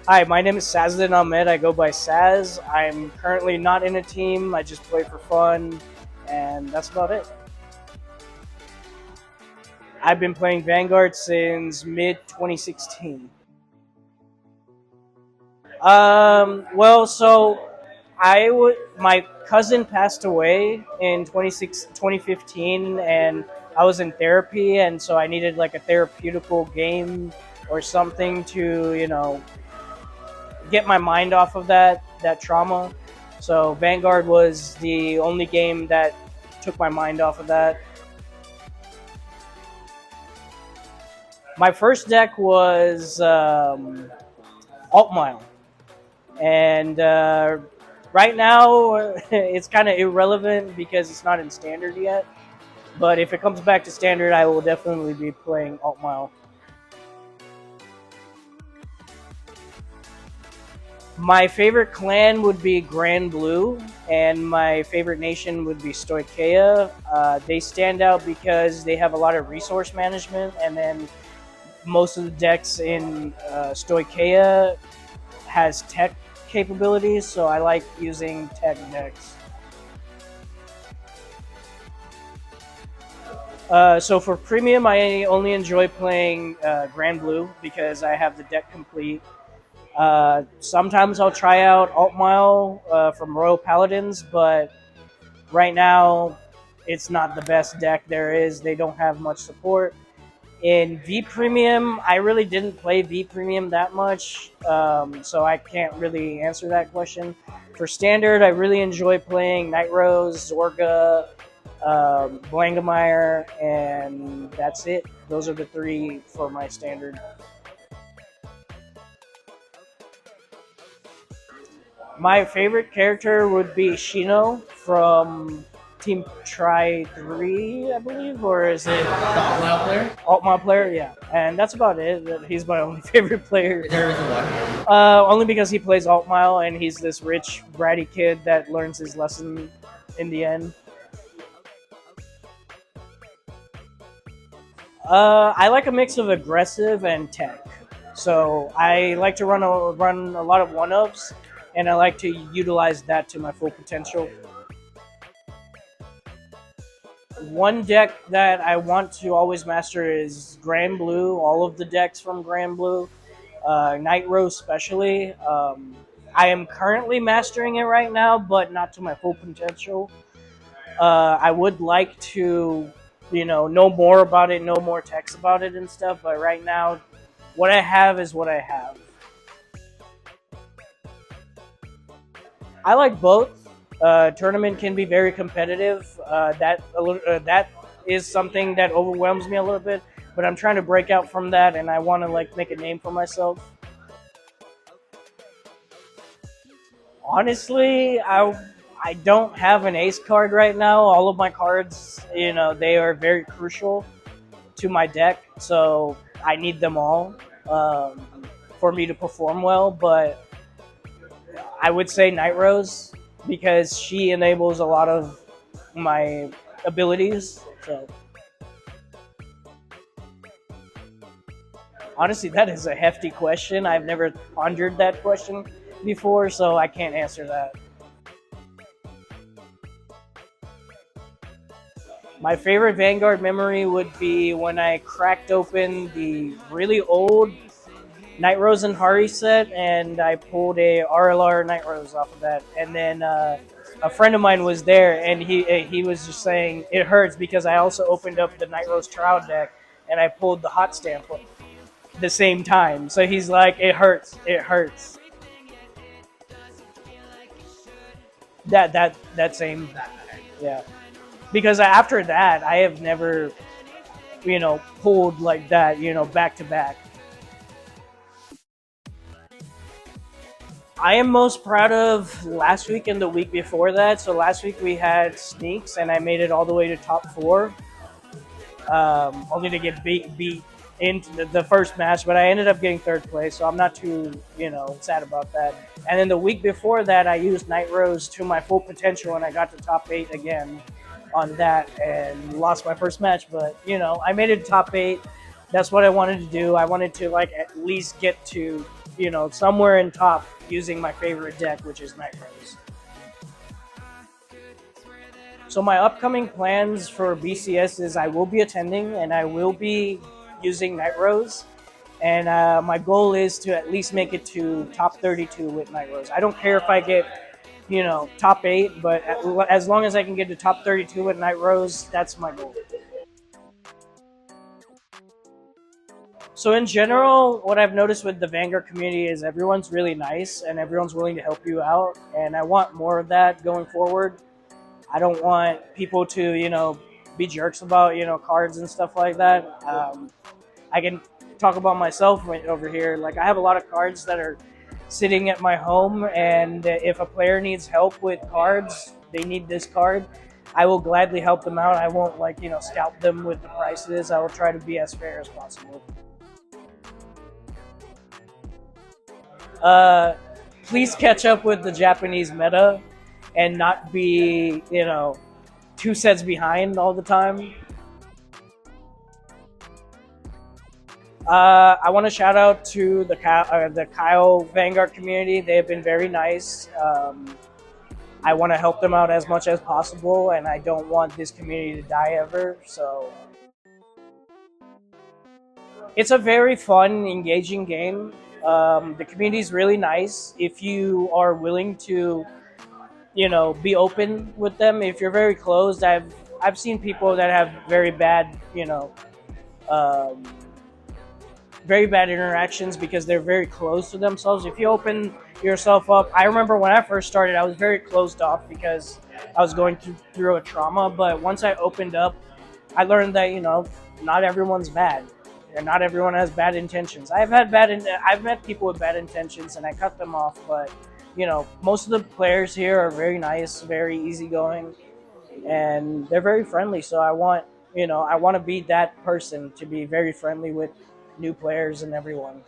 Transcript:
Hi, my name is Sazdin Ahmed. I go by Saz. I'm currently not in a team. I just play for fun, and that's about it. I've been playing Vanguard since mid 2016. Well, so my cousin passed away in 2015, and I was in therapy, and so I needed like a therapeutical game or something to, get my mind off of that trauma. So Vanguard was the only game that took my mind off of that. My first deck was Altmile, and right now it's kind of irrelevant because it's not in standard yet. But if it comes back to standard, I will definitely be playing Altmile. My favorite clan would be Grand Blue, and my favorite nation would be Stoicheia. They stand out because they have a lot of resource management, and then most of the decks in Stoicheia has tech capabilities, so I like using tech decks. So for premium, I only enjoy playing Grand Blue because I have the deck complete. Sometimes I'll try out Altmile from Royal Paladins, but right now it's not the best deck there is. They don't have much support. In V Premium, I really didn't play V Premium that much, so I can't really answer that question. For Standard, I really enjoy playing Nightrose, Zorga, Blangemeyer, and that's it. Those are the three for my Standard. My favorite character would be Shino from Team Try 3, I believe, or is it The Altmile player? Altmile player? Yeah, and that's about it. He's my only favorite player. Is there a reason why? Only because he plays Altmile and he's this rich, bratty kid that learns his lesson in the end. I like a mix of aggressive and tech. So I like to run a lot of one-ups, and I like to utilize that to my full potential. One deck that I want to always master is Grand Blue, all of the decks from Grand Blue, Nightrose especially. I am currently mastering it right now, but not to my full potential. I would like to, know more about it, know more text about it and stuff, but right now, what I have is what I have. I like both. Tournament can be very competitive. That is something that overwhelms me a little bit. But I'm trying to break out from that, and I want to make a name for myself. Honestly, I don't have an ace card right now. All of my cards, they are very crucial to my deck, so I need them all for me to perform well. But I would say Nightrose because she enables a lot of my abilities. So honestly, that is a hefty question. I've never pondered that question before, so I can't answer that. My favorite Vanguard memory would be when I cracked open the really old Nightrose and Hari set, and I pulled a RLR Nightrose off of that. And then a friend of mine was there, and he was just saying it hurts because I also opened up the Nightrose Trout deck, and I pulled the Hot Stamp at the same time. So he's like, it hurts, it hurts. That same, yeah. Because after that, I have never, pulled like that, back to back. I am most proud of last week and the week before that. So last week we had sneaks, and I made it all the way to top 4, only to get beat into the first match. But I ended up getting 3rd place, so I'm not too sad about that. And then the week before that, I used Nightrose to my full potential, and I got to top 8 again. on that and lost my first match. But I made it top 8. That's what I wanted to do. I wanted to like at least get to somewhere in top using my favorite deck, which is Nightrose. So my upcoming plans for BCS is I will be attending and I will be using Nightrose. And my goal is to at least make it to top 32 with Nightrose. I don't care if I get, top 8, but as long as I can get to top 32 with Nightrose, that's my goal. So in general, what I've noticed with the Vanguard community is everyone's really nice and everyone's willing to help you out. And I want more of that going forward. I don't want people to, be jerks about, cards and stuff like that. I can talk about myself over here. Like I have a lot of cards that are sitting at my home, and if a player needs help with cards, they need this card, I will gladly help them out. I won't scalp them with the prices. I will try to be as fair as possible. Please catch up with the Japanese meta and not be, 2 sets behind all the time. I want to shout out to the Kyle Vanguard community. They have been very nice. I want to help them out as much as possible, and I don't want this community to die ever. So it's a very fun, engaging game. The community is really nice. If you are willing to, be open with them. If you're very closed, I've seen people that have very bad, very bad interactions because they're very close to themselves. If you open yourself up, I remember when I first started, I was very closed off because I was going through a trauma. But once I opened up, I learned that not everyone's bad. And not everyone has bad intentions. I've met people with bad intentions and I cut them off, but most of the players here are very nice, very easygoing, and they're very friendly. So I want to be that person, to be very friendly with new players and everyone.